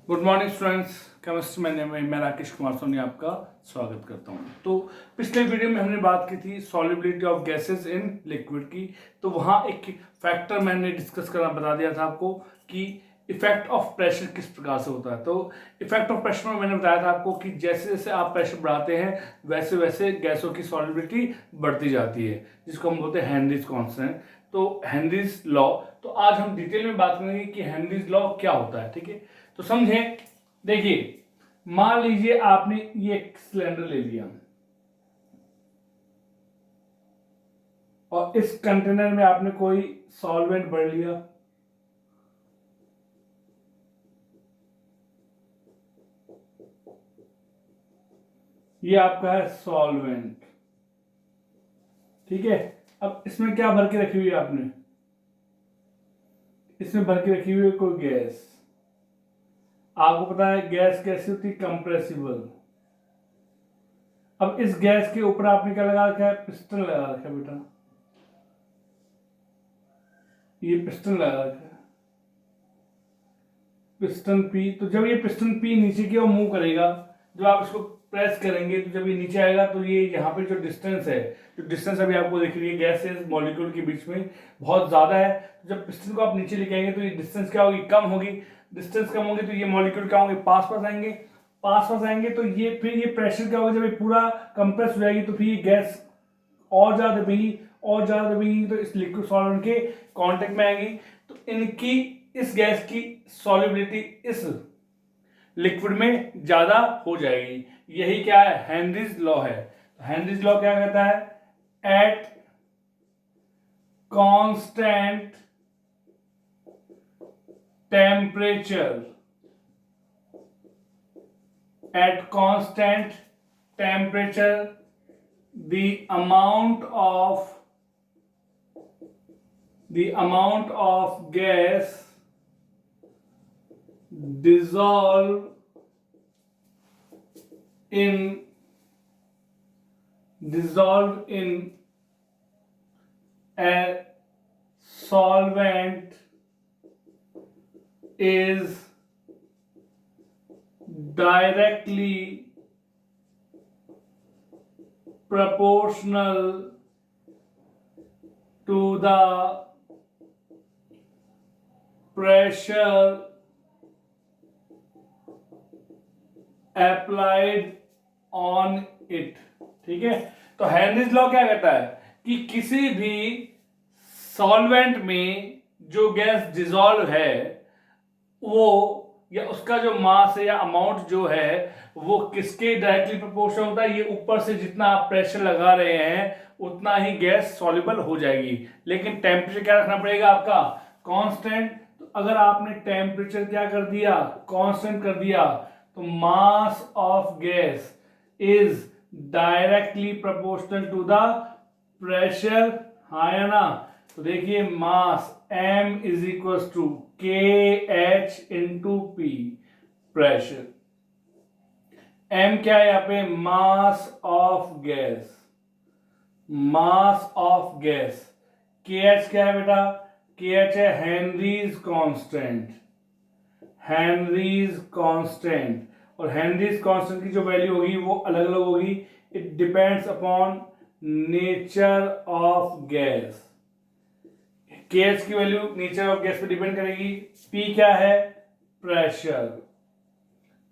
Good morning students. Chemistry में मैं राकेश कुमार सोनी आपका स्वागत करता हूं। तो पिछले वीडियो में हमने बात की थी solubility of gases in liquid की। तो वहां एक फैक्टर मैंने डिस्कस करना बता दिया था आपको कि इफेक्ट ऑफ प्रेशर किस प्रकार से होता है। तो इफेक्ट ऑफ प्रेशर में मैंने बताया था आपको कि जैसे जैसे आप प्रेशर बढ़ाते हैं वैसे वैसे गैसों की सॉल्युबिलिटी बढ़ती जाती है, जिसको हम बोलते हैं हेनरीज कांस्टेंट। तो हेनरीज लॉ, तो आज हम डिटेल में बात करेंगे कि हेनरीज लॉ क्या होता है। ठीक है, तो समझें। देखिए, मान लीजिए आपने ये एक सिलेंडर ले लिया और इस कंटेनर में आपने कोई सॉल्वेंट भर लिया। ये आपका है सॉल्वेंट। ठीक है, अब इसमें क्या भर के रखी हुई है आपने? इसमें भर के रखी हुई है कोई गैस। आपको पता है गैस कैसी होती है? कंप्रेसिबल। अब इस गैस के ऊपर आपने क्या लगा रखा है? पिस्टन लगा रखा है बेटा। ये पिस्टन लगा रखा है, पिस्टन पी। तो जब ये पिस्टन पी नीचे की ओर मूव करेगा, जब आप इसको प्रेस करेंगे तो जब ये नीचे आएगा तो ये यहाँ पे जो डिस्टेंस है, जो डिस्टेंस अभी आपको दिख रही है गैसेस मॉलिक्यूल के बीच में बहुत ज्यादा है। तो जब पिस्टन को आप नीचे लेके आएंगे तो ये डिस्टेंस क्या होगी? कम होगी। डिस्टेंस कम होगी तो ये मॉलिक्यूल क्या होंगे? पास पास आएंगे। पास पास आएंगे तो ये फिर ये प्रेशर क्या होगा? जब ये पूरा कंप्रेस हो जाएगी तो फिर ये गैस और ज्यादा दबेगी, और ज्यादा दबेगी तो इस लिक्विड सॉल्वेंट के कांटेक्ट में आएगी। तो इनकी, इस गैस की सॉल्युबिलिटी इस लिक्विड में ज्यादा हो जाएगी। यही क्या है? हेनरीज लॉ है। हेनरीज लॉ क्या कहता है? At constant temperature, at constant temperature the amount of gas dissolve in a solvent is directly proportional to the pressure applied on it। ठीक है, तो हेनरीज लॉ क्या कहता है कि किसी भी सॉल्वेंट में जो गैस डिसॉल्व है वो, या उसका जो मास है या अमाउंट जो है वो किसके डायरेक्टली प्रोपोर्शनल होता है? ये ऊपर से जितना आप प्रेशर लगा रहे हैं उतना ही गैस सॉल्युबल हो जाएगी। लेकिन टेम्परेचर क्या रखना पड़ेगा आपका? कांस्टेंट। तो अगर आपने टेम्परेचर क्या कर दिया? कांस्टेंट कर दिया, तो mass of gas is directly proportional to the pressure. हाँ या ना? तो देखिए, mass m is equal to K H into P, pressure. m क्या है यहाँ पे? Mass of gas, mass of gas. K H क्या है बेटा? के एच है हेनरीज कांस्टेंट, हेनरीज कांस्टेंट। और हेनरीज कांस्टेंट की जो वैल्यू होगी वो अलग अलग होगी। It depends upon nature of gas. KH की वैल्यू नेचर ऑफ गैस पे डिपेंड करेगी। पी क्या है? प्रेशर।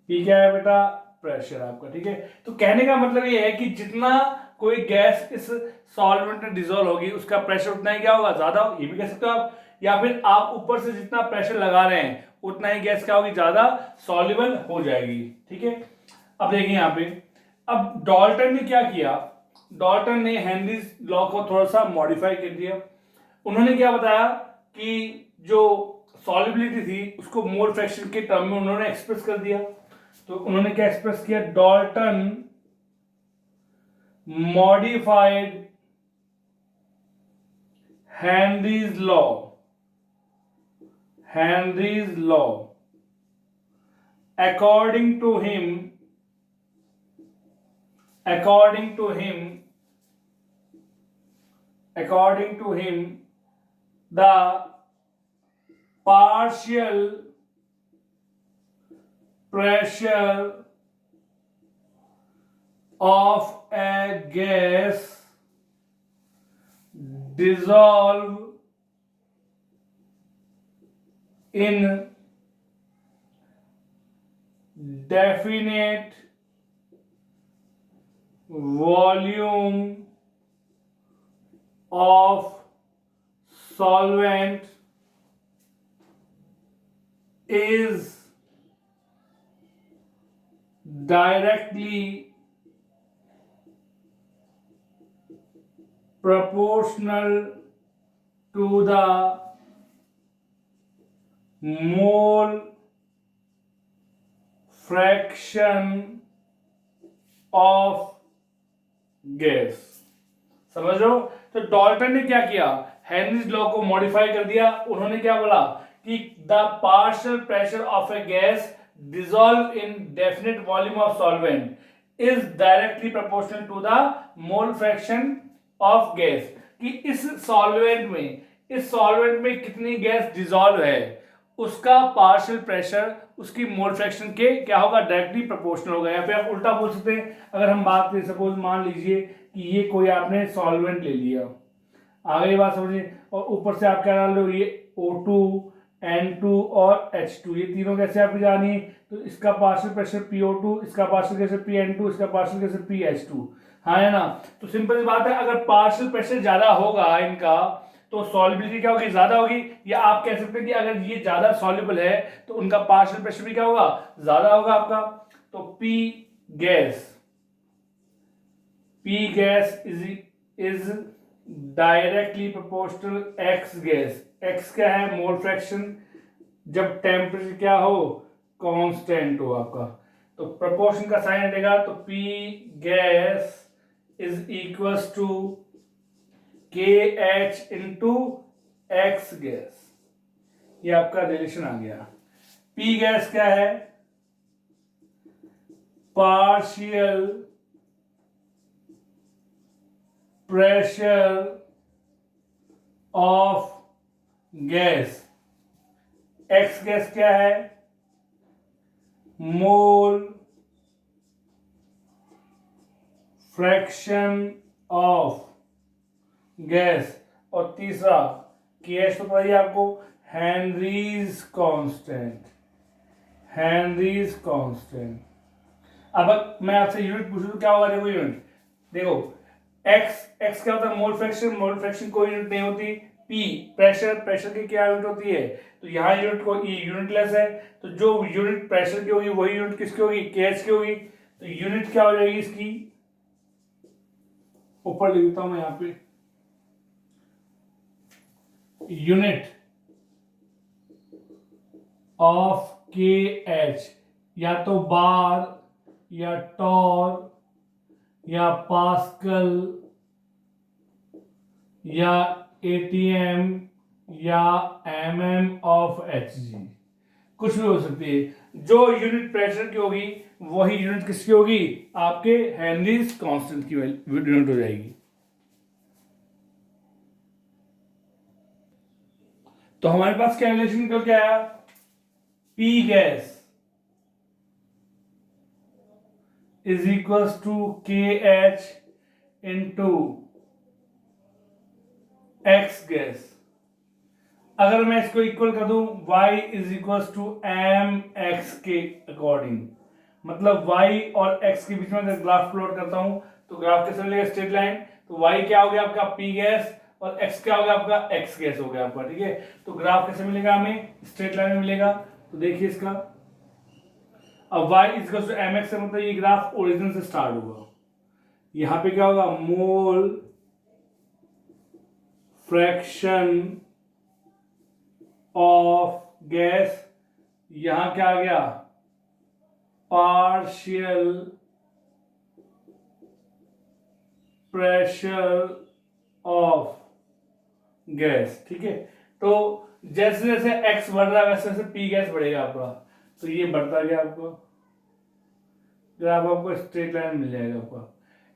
पी क्या है बेटा? प्रेशर आपका। ठीक है, तो कहने का मतलब ये है कि जितना कोई गैस इस सॉल्वेंट में डिसॉल्व होगी उसका प्रेशर उतना ही क्या होगा? ज्यादा। ये भी कह सकते हो आप, या फिर आप ऊपर से जितना प्रेशर लगा रहे हैं उतना ही गैस क्या होगी? ज्यादा सॉल्युबल हो जाएगी। ठीक है, अब देखिए यहाँ पे, अब डाल्टन ने क्या किया? डाल्टन ने हेनरीज लॉ को थोड़ा सा मॉडिफाई कर दिया। उन्होंने क्या बताया कि जो सॉल्युबिलिटी थी उसको मोल फ्रैक्शन के टर्म में उन्होंने एक्सप्रेस कर दिया। तो उन्होंने क्या एक्सप्रेस किया? Dalton modified Henry's law, Henry's law according to him, according to him, according to him, the partial pressure of a gas dissolve in definite volume of solvent is directly proportional to the mole fraction of gas. समझ लो। तो Dalton ने क्या किया, Henry's law को modify कर दिया। उन्होंने क्या बोला कि the partial pressure of a gas dissolve in definite volume of solvent is directly proportional to the mole fraction of gas, कि इस सॉल्वेंट में कितनी गैस डिसॉल्व है उसका पार्शियल प्रेशर उसकी मोल फ्रैक्शन के क्या होगा, डायरेक्टली प्रोपोर्शनल होगा। या फिर आप उल्टा बोल सकते हैं, अगर हम बात करें, सपोज मान लीजिए कि ये कोई आपने सॉल्वेंट ले लिया, आगे ये बात समझिए, और ऊपर से आप क्या डाल रहे हो, ये O2 N2 और H2, ये तीनों कैसे आपकी जानी है, तो इसका पार्शियल प्रेशर PO2, इसका पार्शियल प्रेशर PN2, इसका पार्शियल प्रेशर PH2, हाँ है ना। तो सिंपल सी बात है, अगर पार्शियल प्रेशर ज्यादा होगा इनका तो सॉल्युबिलिटी क्या होगी, ज्यादा होगी। या आप कह सकते हैं कि अगर ये ज्यादा सॉल्युबल है तो उनका पार्शियल प्रेशर भी क्या होगा, ज्यादा होगा आपका। तो P gas is directly proportional X gas. X क्या है, मोल फ्रैक्शन, जब टेम्परेचर क्या हो, कांस्टेंट हो आपका, तो प्रोपोर्शन का साइन हटेगा, तो P gas is equals to KH into X gas. ये आपका रिलेशन आ गया। P गैस क्या है, partial pressure of gas. X gas क्या है, मोल फ्रैक्शन ऑफ गैस। और तीसरा KH तो पता ही आपको, हेनरीज कांस्टेंट। अब मैं आपसे यूनिट पूछूं तो क्या होगा, देखो यूनिट देखो, x क्या होता है, मोल फ्रैक्शन कोई यूनिट नहीं होती। P प्रेशर की क्या यूनिट होती है, तो यहाँ यूनिट को यूनिटलेस है, तो जो यूनिट प्रेशर की होगी वही यूनिट किसकी होगी, KH की होगी। तो यूनिट क्या हो जाएगी इसकी, ऊपर लिखता हूं मैं यहाँ पे, यूनिट ऑफ KH या तो बार या टॉर या पास्कल या ATM या mm ऑफ Hg, कुछ भी हो सकती है। जो यूनिट प्रेशर की होगी वही यूनिट किसकी होगी, आपके हेनरीज कांस्टेंट की यूनिट हो जाएगी। तो हमारे पास क्या रिलेशन निकल के आया, P gas is equals to KH into X gas. अगर मैं इसको इक्वल कर दूं, y is equals to mx के अकॉर्डिंग, मतलब y और x के बीच में अगर ग्राफ प्लॉट करता हूं तो ग्राफ कैसे मिलेगा, स्ट्रेट लाइन। तो y क्या हो गया आपका, P गैस, और x क्या हो गया आपका, x गैस हो गया आपका, ठीक है। तो ग्राफ कैसे मिलेगा हमें, स्ट्रेट लाइन में मिलेगा। तो देखिए इसका, अब y is equals to mx से मतलब ये ग्राफ ओरिजिन से स्टार्ट होगा। यहां पे क्या होगा, मोल फ्रैक्शन ऑफ गैस, यहां क्या आ गया, पार्शियल प्रेशर ऑफ गैस, ठीक है। तो जैसे जैसे x बढ़ रहा है वैसे वैसे P गैस बढ़ेगा आपका, तो ये बढ़ता गया आपको, ग्राफ आपको स्ट्रेट लाइन मिल जाएगा आपका।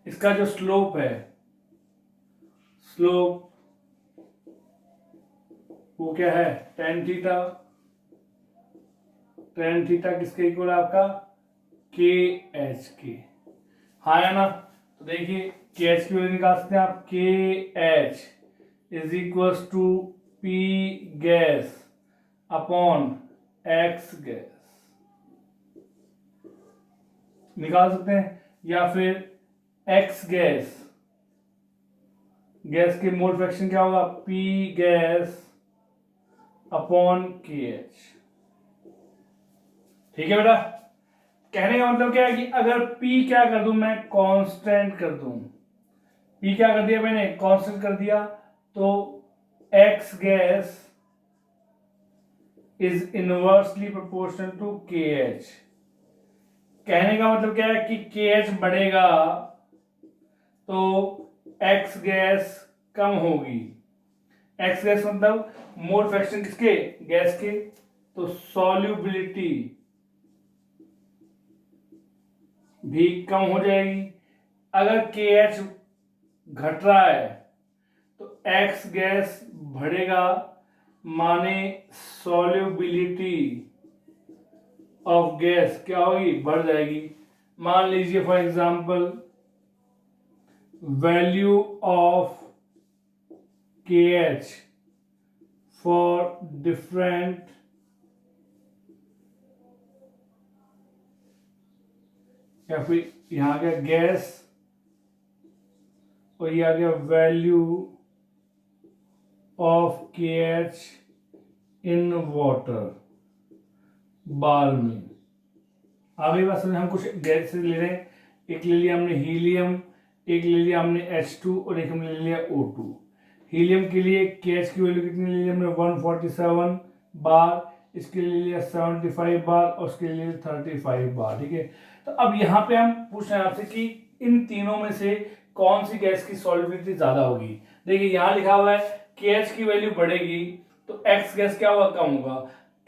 इसका जो स्लोप है, स्लोप वो क्या है, tan थीटा, tan थीटा किसके इक्वल है आपका, के एच के, हाँ है ना। तो देखिए के एच की वैल्यू निकाल सकते हैं आप, K H is equal to P gas upon X gas निकाल सकते हैं, या फिर एक्स गैस, गैस के मोल फ्रैक्शन क्या होगा, पी गैस अपॉन के एच। ठीक है बेटा, कहने का मतलब क्या है कि अगर P क्या कर दूं मैं, कांस्टेंट कर दूं, P क्या कर दिया मैंने, कांस्टेंट कर दिया, तो X gas is inversely proportional to KH। कहने का मतलब क्या है कि KH बढ़ेगा तो X गैस कम होगी। X गैस मतलब मोल फ्रैक्शन किसके, गैस के, तो सॉल्युबिलिटी भी कम हो जाएगी। अगर KH घट रहा है तो X गैस बढ़ेगा, माने सॉल्युबिलिटी ऑफ गैस क्या होगी, बढ़ जाएगी। मान लीजिए for example value of KH for different या फिर यहां आ गया गैस और ये आ गया value of KH in water बाल में। आगे बात समझ, हम कुछ गैस ले रहे हैं, एक ले लिया हमने हीलियम, एक ले लिया हमने H2 और एक हमने ले लिया O2। हीलियम के लिए KH की वैल्यू कितनी ले ली हमने, 147 बार, इसके लिए लिया 75 बार और उसके लिए 35 बार। ठीक है, तो अब यहाँ पे हम पूछ रहे हैं आपसे कि इन तीनों में से कौन सी गैस की सॉल्युबिलिटी ज्यादा होगी। देखिए यहाँ लिखा हुआ है KH की वैल्यू बढ़ेगी तो X गैस क्या होगा, कम होगा।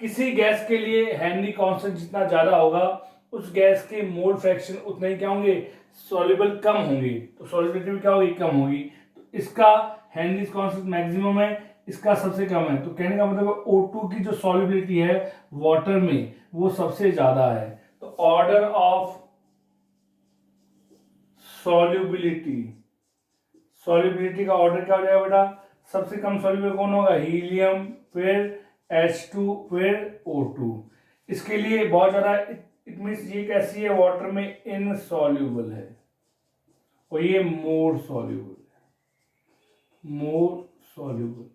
किसी गैस के लिए हेनरी कांस्टेंट जितना ज्यादा होगा उस गैस के मोल फ्रैक्शन उतने ही क्या होंगे, सॉल्युबल कम होंगे, तो सॉल्युबिलिटी भी क्या होगी, कम होगी। तो इसका हेनरी कांस्टेंट मैक्सिमम है, इसका सबसे कम है, तो कहने का मतलब O2 की जो सॉल्युबिलिटी है वाटर में वो सबसे ज्यादा है। तो ऑर्डर ऑफ सॉल्युबिलिटी, सॉल्युबिलिटी का ऑर्डर क्या हो जाएगा बेटा, सबसे कम सॉल्युबल कौन होगा, हीलियम, फिर H2, फिर O2। इसके लिए बहुत ज्यादा, इट मींस ये कैसी है, वाटर में इनसॉल्युबल है और ये मोर सॉल्युबल है, मोर सॉल्युबल।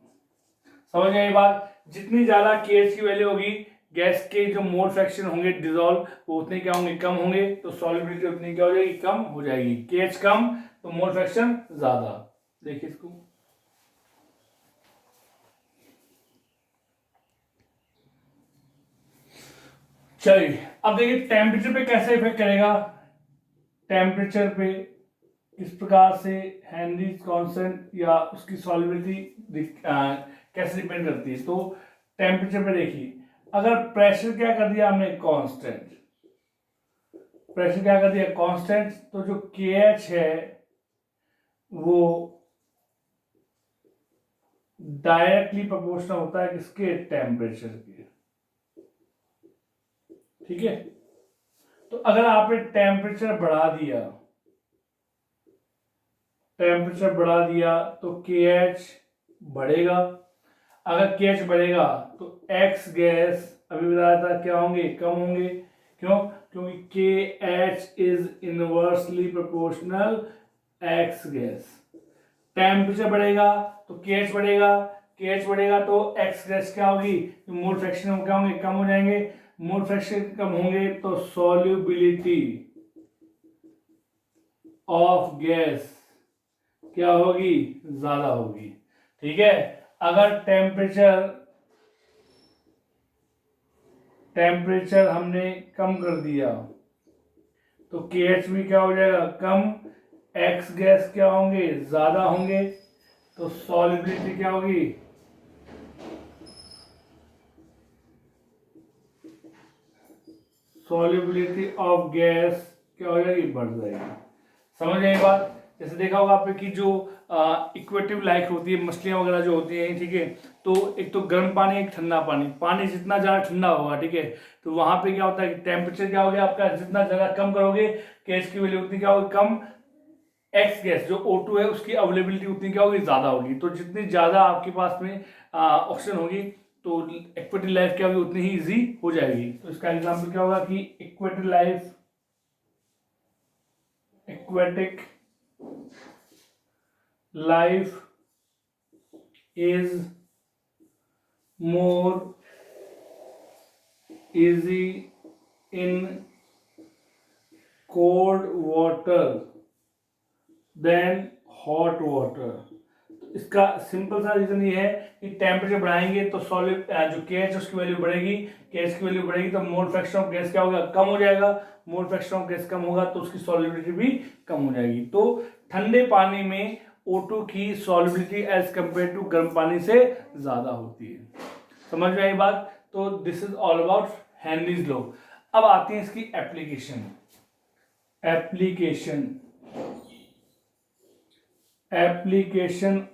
समझ गए ये बात, जितनी ज्यादा KH की वैल्यू होगी गैस के जो मोल फ्रैक्शन होंगे डिसॉल्व वो उतने क्या होंगे, कम होंगे, तो सॉल्युबिलिटी उतनी क्या हो जाएगी, कम हो जाएगी। KH कम तो मोल फ्रैक्शन ज्यादा। देखिए इसको, चलिए अब देखिए टेम्परेचर पे कैसे इफेक्ट करेगा। टेम्परेचर पे किस प्रकार से हेनरी कांस्टेंट या उसकी सॉल्युबिलिटी कैसे डिपेंड करती है। तो टेम्परेचर पे देखिए, अगर प्रेशर क्या कर दिया हमने, कांस्टेंट, प्रेशर क्या कर दिया, कांस्टेंट, तो जो KH है वो डायरेक्टली प्रोपोर्शनल होता है किसके, टेम्परेचर के। ठीक है, तो अगर आपने टेम्परेचर बढ़ा दिया, टेम्परेचर बढ़ा दिया तो KH बढ़ेगा। अगर KH बढ़ेगा तो X गैस अभी बताया था क्या होंगे, कम होंगे। क्यों, क्योंकि KH is inversely proportional X gas. Temperature बढ़ेगा तो KH बढ़ेगा, KH बढ़ेगा तो X गैस क्या होगी, मोल फ्रैक्शन क्या होंगे, कम हो जाएंगे। मोल फ्रैक्शन कम होंगे तो सॉल्युबिलिटी ऑफ गैस क्या होगी, ज्यादा होगी। ठीक है, अगर टेम्परेचर हमने कम कर दिया तो KH भी क्या हो जाएगा, कम, X गैस क्या होंगे, ज्यादा होंगे, तो सॉल्युबिलिटी क्या होगी, सॉल्युबिलिटी ऑफ गैस क्या हो जाएगी, बढ़ जाएगी। समझ गए बात। जैसे देखा होगा आपने कि जो इक्वेटिव लाइफ होती है, मछलियां वगैरह जो होती हैं, ठीक है, तो एक तो गर्म पानी, एक ठंडा पानी। पानी जितना ज़्यादा ठंडा होगा, ठीक है, तो वहां पे क्या होता है कि टेम्परेचर क्या हो गया आपका, जितना ज़्यादा कम करोगे गैस की वैल्यू उतनी क्या होगी कम, एक्स गैस जो O2 है उसकी अवेलेबिलिटी उतनी क्या होगी ज़्यादा होगी। तो जितनी ज़्यादा आपके पास में ऑक्सीजन होगी तो एक्वेटिक लाइफ क्या होगी उतनी ही इजी हो जाएगी। तो इसका एग्जाम्पल क्या होगा कि aquatic life is more easy in cold water than hot water. इसका सिंपल सा रीजन ये है कि टेम्परेचर बढ़ाएंगे तो सॉलिड जो KH उसकी वैल्यू बढ़ेगी, KH की वैल्यू बढ़ेगी तो मोल फ्रैक्शन ऑफ गैस क्या होगा कम हो जाएगा, मोल फ्रैक्शन ऑफ गैस कम होगा तो उसकी सॉलिबिलिटी भी कम हो जाएगी। तो ठंडे पानी में O2 की सॉलिबिलिटी एज कंपेयर टू गर्म पानी से ज्यादा होती है। समझ में आई बात? तो this is all about Henry's law. अब आती है इसकी एप्लीकेशन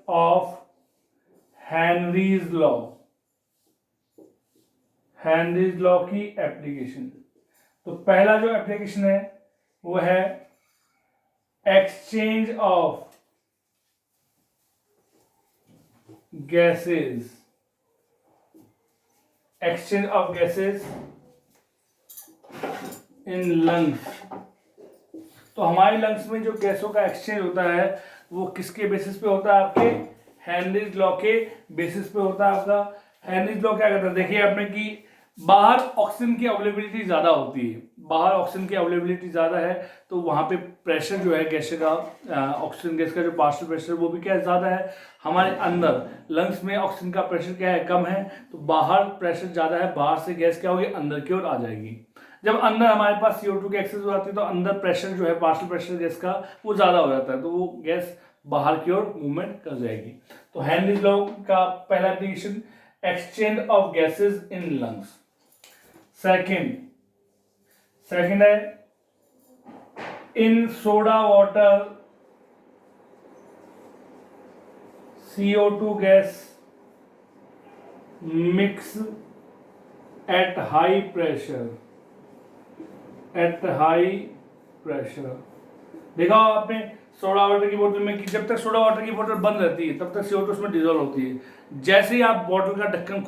ऑफ हेनरीज लॉ की एप्लीकेशन। तो पहला जो एप्लीकेशन है वो है exchange of gases in lungs. तो हमारे लंग्स में जो गैसों का एक्सचेंज होता है वो किसके बेसिस पे होता है, आपके हेनरीज लॉ के बेसिस पे होता है। आपका हेनरीज लॉ क्या कहता है, देखिए आपने कि बाहर ऑक्सीजन की अवेलेबिलिटी ज्यादा होती है, बाहर ऑक्सीजन की अवेलेबिलिटी ज्यादा है तो वहां पे प्रेशर जो है गैस का, ऑक्सीजन गैस का जो पार्शियल प्रेशर वो भी क्या है ज्यादा है। हमारे अंदर लंग्स में ऑक्सीजन का प्रेशर क्या है कम है, तो बाहर प्रेशर ज्यादा है, बाहर से गैस क्या होगी अंदर की ओर आ जाएगी। जब अंदर हमारे पास CO2 की एक्सेस हो जाती है तो अंदर प्रेशर जो है पार्शियल प्रेशर गैस का वो ज्यादा हो जाता है, तो वो गैस बाहर की ओर मूवमेंट कर जाएगी। तो हेनरीज लॉ का पहला application exchange of gases in lungs. Second है in soda water CO2 gas mix at high pressure. देखा आपने सोडा वाटर की बोतल में कि जब तक सोडा वाटर की बोतल बंद रहती है तब तक CO2 उसमें डिजोल्व होती है। जैसे ही आप बोतल का ढक्कन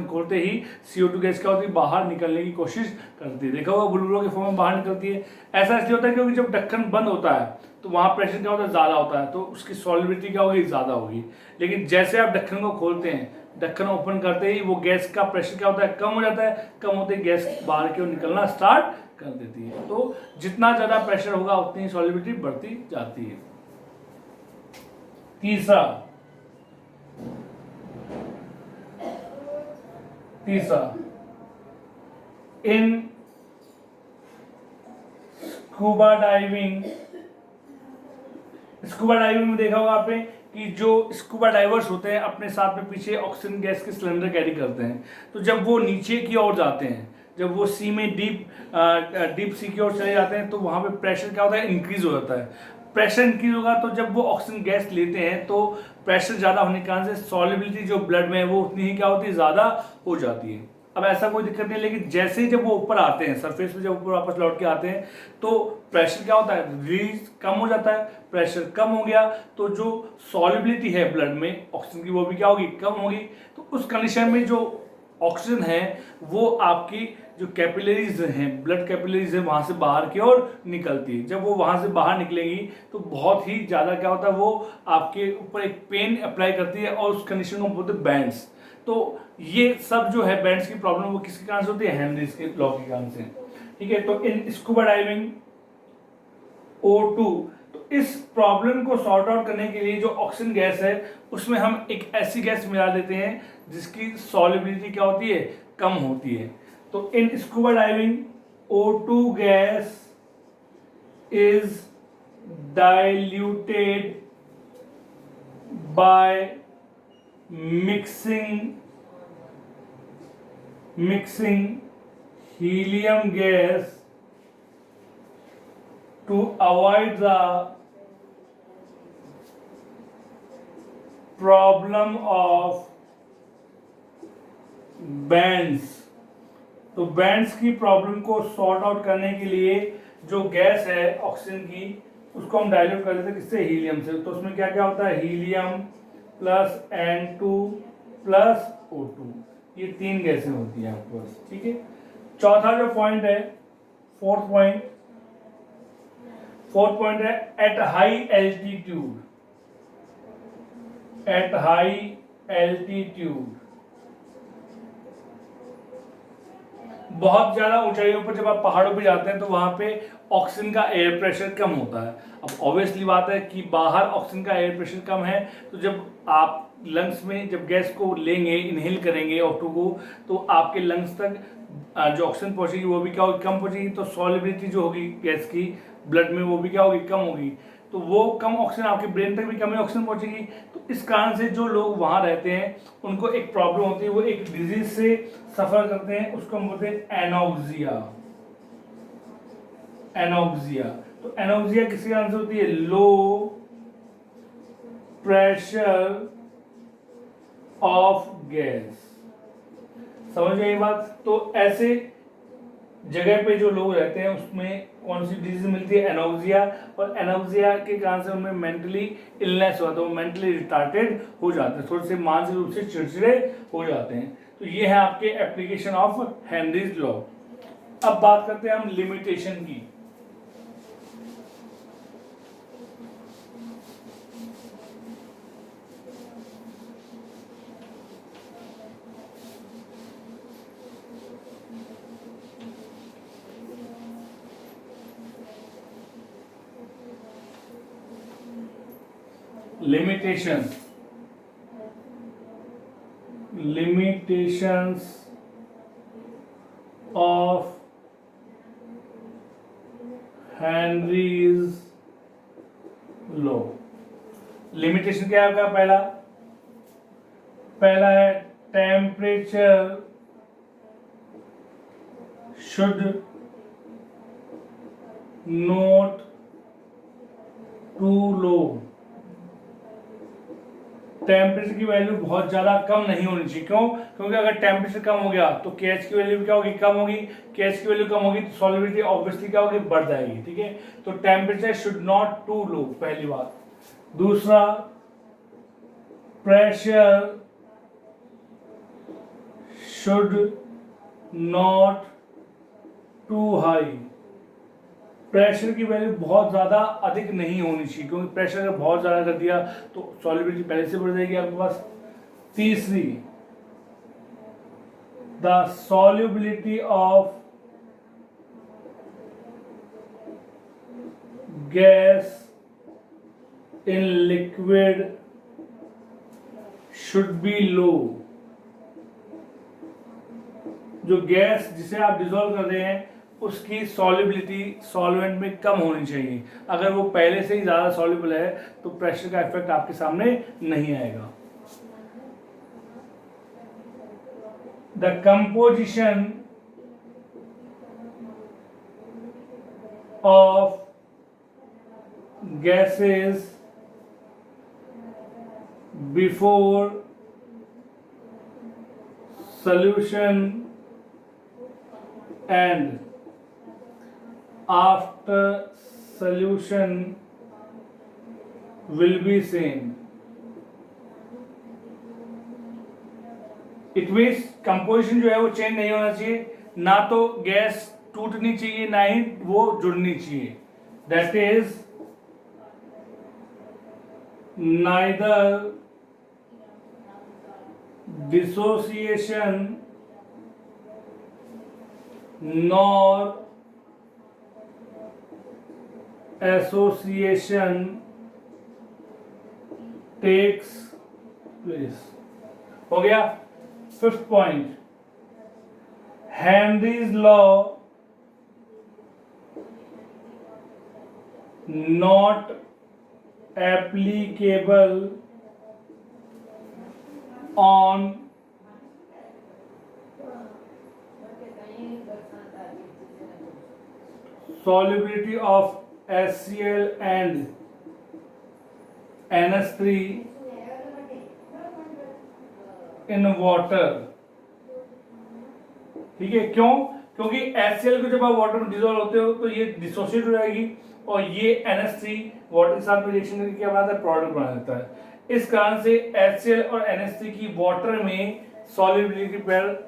खोलते ही CO2 गैस क्या होती है बाहर निकलने की कोशिश करती है। देखा होगा बुलबुलों के फॉर्म में बाहर निकलती है। ऐसा इसलिए होता है क्योंकि जब ढक्कन बंद होता है तो वहां प्रेशर क्या होता है ज्यादा होता है, तो उसकी सॉल्युबिलिटी क्या होगी ज्यादा होगी। लेकिन जैसे आप ढक्कन को खोलते हैं, ढक्कन ओपन करते ही वो गैस का प्रेशर क्या होता है कम हो जाता है, कम होते ही गैस बाहर की ओर निकलना स्टार्ट कर देती है। तो जितना ज्यादा प्रेशर होगा उतनी सॉल्युबिलिटी बढ़ती जाती है। तीसरा इन स्कूबा डाइविंग में देखा होगा आपने कि जो स्कूबा डाइवर्स होते हैं अपने साथ में पीछे ऑक्सीजन गैस के सिलेंडर कैरी करते हैं। तो जब वो नीचे की ओर जाते हैं, जब वो सी में डीप सी की ओर चले जाते हैं तो वहां पे प्रेशर क्या होता है इंक्रीज हो जाता है। प्रेशर इंक्रीज होगा तो जब वो ऑक्सीजन गैस लेते हैं तो प्रेशर ज्यादा होने के कारण से सॉल्युबिलिटी जो ब्लड में है वो उतनी ही क्या होती है ज्यादा हो जाती है। अब ऐसा कोई दिक्कत नहीं, लेकिन जैसे ही जब वो ऊपर आते हैं सरफेस पे, जब ऊपर वापस लौट के आते हैं तो प्रेशर क्या होता है रिलीज कम हो जाता है। प्रेशर कम हो गया तो जो सॉल्युबिलिटी है ब्लड में ऑक्सीजन की वो भी क्या होगी कम होगी। तो उस कंडीशन में जो ऑक्सीजन है वो आपकी जो कैपिलरीज हैं, ब्लड कैपिलरीज है वहां से बाहर की ओर निकलती है। जब वो वहां से बाहर निकलेंगी तो बहुत ही ज्यादा क्या होता है वो आपके ऊपर एक पेन अप्लाई करती है और उस कंडीशन को बोलते हैं बैंड्स। तो ये सब जो है बैंड्स की प्रॉब्लम वो किसके कारण से होती है, हेनरीज के लॉ के कारण से। ठीक है, तो इन स्कूबा डाइविंग O2, तो इस प्रॉब्लम को सॉर्ट आउट करने के लिए जो ऑक्सीजन गैस है उसमें हम एक ऐसी गैस मिला देते हैं जिसकी सॉल्युबिलिटी क्या होती है कम होती है। तो in scuba diving O2 gas is diluted by mixing helium gas to avoid the problem of bends, तो बैंड्स की प्रॉब्लम को सॉर्ट आउट करने के लिए जो गैस है ऑक्सीजन की, उसको हम डाइल्यूट कर देते हैं किससे, हीलियम से। तो उसमें क्या क्या होता है, helium plus N2 plus O2, ये 3 गैसें होती हैं आपके पास, ठीक है। चौथा जो पॉइंट है, फोर्थ पॉइंट है at high altitude, at high altitude, बहुत ज्यादा ऊंचाइयों पर जब आप पहाड़ों पे जाते हैं तो वहां पे ऑक्सीजन का एयर प्रेशर कम होता है। अब ऑब्वियसली बात है कि बाहर ऑक्सीजन का एयर प्रेशर कम है, तो जब आप लंग्स में जब गैस को लेंगे, इनहेल करेंगे O2 को, तो आपके लंग्स तक जो ऑक्सीजन पहुंचेगी वो भी क्या होगी, कम पहुंचेगी। तो सॉल्युबिलिटी जो होगी गैस की ब्लड में वो भी क्या होगी, कम होगी। तो वो कम ऑक्सीजन आपके ब्रेन तक भी कम ही ऑक्सीजन पहुंचेगी। तो इस कारण से जो लोग वहां रहते हैं उनको एक प्रॉब्लम होती है, वो एक डिजीज से सफर करते हैं, उसको हम बोलते हैं एनोक्सिया। एनोक्सिया, तो एनोक्सिया किसके कारण से होती है, लो प्रेशर ऑफ गैस। समझ गए ये बात। तो ऐसे जगह पे जो लोग रहते हैं उसमें कौन सी डिजीज मिलती है, एनोक्सिया। और एनोक्सिया के कारण से उनमें मेंटली इलनेस होता है, वो मेंटली रिटार्टेड हो जाते हैं, थोड़े से मानसिक रूप से चिड़चिड़े हो जाते हैं। तो ये है आपके एप्लीकेशन ऑफ हेनरीज लॉ। अब बात करते हैं हम लिमिटेशन की। limitations of Henry's law। Limitation क्या है, पहला है temperature should not too low. Temperature की वैल्यू बहुत ज्यादा कम नहीं होनी चाहिए। क्यों? क्योंकि अगर टेम्परेचर कम हो गया तो KH की वैल्यू क्या होगी, कम होगी। KH की वैल्यू कम होगी तो सॉल्युबिलिटी ऑब्वियसली क्या होगी, बढ़ जाएगी, ठीक है। तो temperature should not too low, पहली बात। दूसरा, pressure should not too high. Pressure की वैल्यू बहुत ज्यादा अधिक नहीं होनी चाहिए, क्योंकि प्रेशर अगर बहुत ज्यादा कर दिया तो सॉल्युबिलिटी पहले से बढ़ जाएगी आपके पास। तीसरी, the solubility of gas in liquid should be low. जो गैस जिसे आप डिसॉल्व कर रहे हैं उसकी सॉल्युबिलिटी सॉल्वेंट में कम होनी चाहिए। अगर वो पहले से ही ज्यादा सॉल्युबल है तो प्रेशर का इफेक्ट आपके सामने नहीं आएगा। The composition of gases before solution and after solution will be same। It means composition जो है वो चेंज नहीं होना चाहिए, ना तो गैस टूटनी चाहिए ना ही वो जुड़नी चाहिए। That is neither dissociation nor association takes place। हो गया। Fifth point, Henry's law not applicable on solubility of HCl and NH3 in water, ठीक है। क्यों? क्योंकि HCl को जब आप वाटर में डिसॉल्व होते हो तो ये डिसोसिएट हो जाएगी और ये NH3 वाटर के साथ में रिएक्शन करके क्या बनाता है, प्रोडक्ट बना देता है। इस कारण से HCl और NH3 की वाटर में सॉल्युबिलिटी पर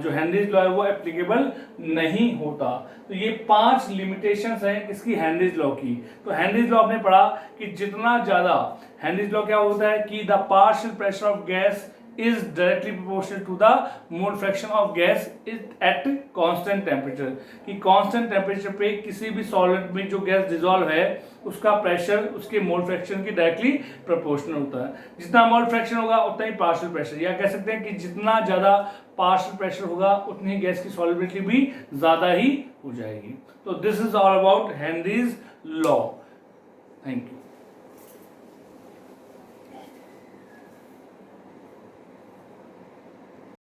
जो हेनरीज लॉ है वो एप्लीकेबल नहीं होता। तो ये 5 लिमिटेशंस हैं किसकी, हेनरीज लॉ की। तो हेनरीज लॉ आपने पढ़ा कि जितना ज्यादा, हेनरीज लॉ क्या होता है कि the partial pressure of gas is directly proportional to the mole fraction of gas is at constant temperature, कि constant temperature पे किसी भी सॉल्वेंट में जो गैस डिसॉल्व है उसका प्रेशर उसके मोल फ्रैक्शन की डायरेक्टली प्रोपोर्शनल होता है। जितना मोल फ्रैक्शन होगा उतना ही पार्शियल प्रेशर, या कह सकते हैं कि जितना ज्यादा पार्शियल प्रेशर होगा उतनी गैस की सॉल्युबिलिटी भी ज्यादा ही हो जाएगी। तो this is all about Henry's law. Thank you.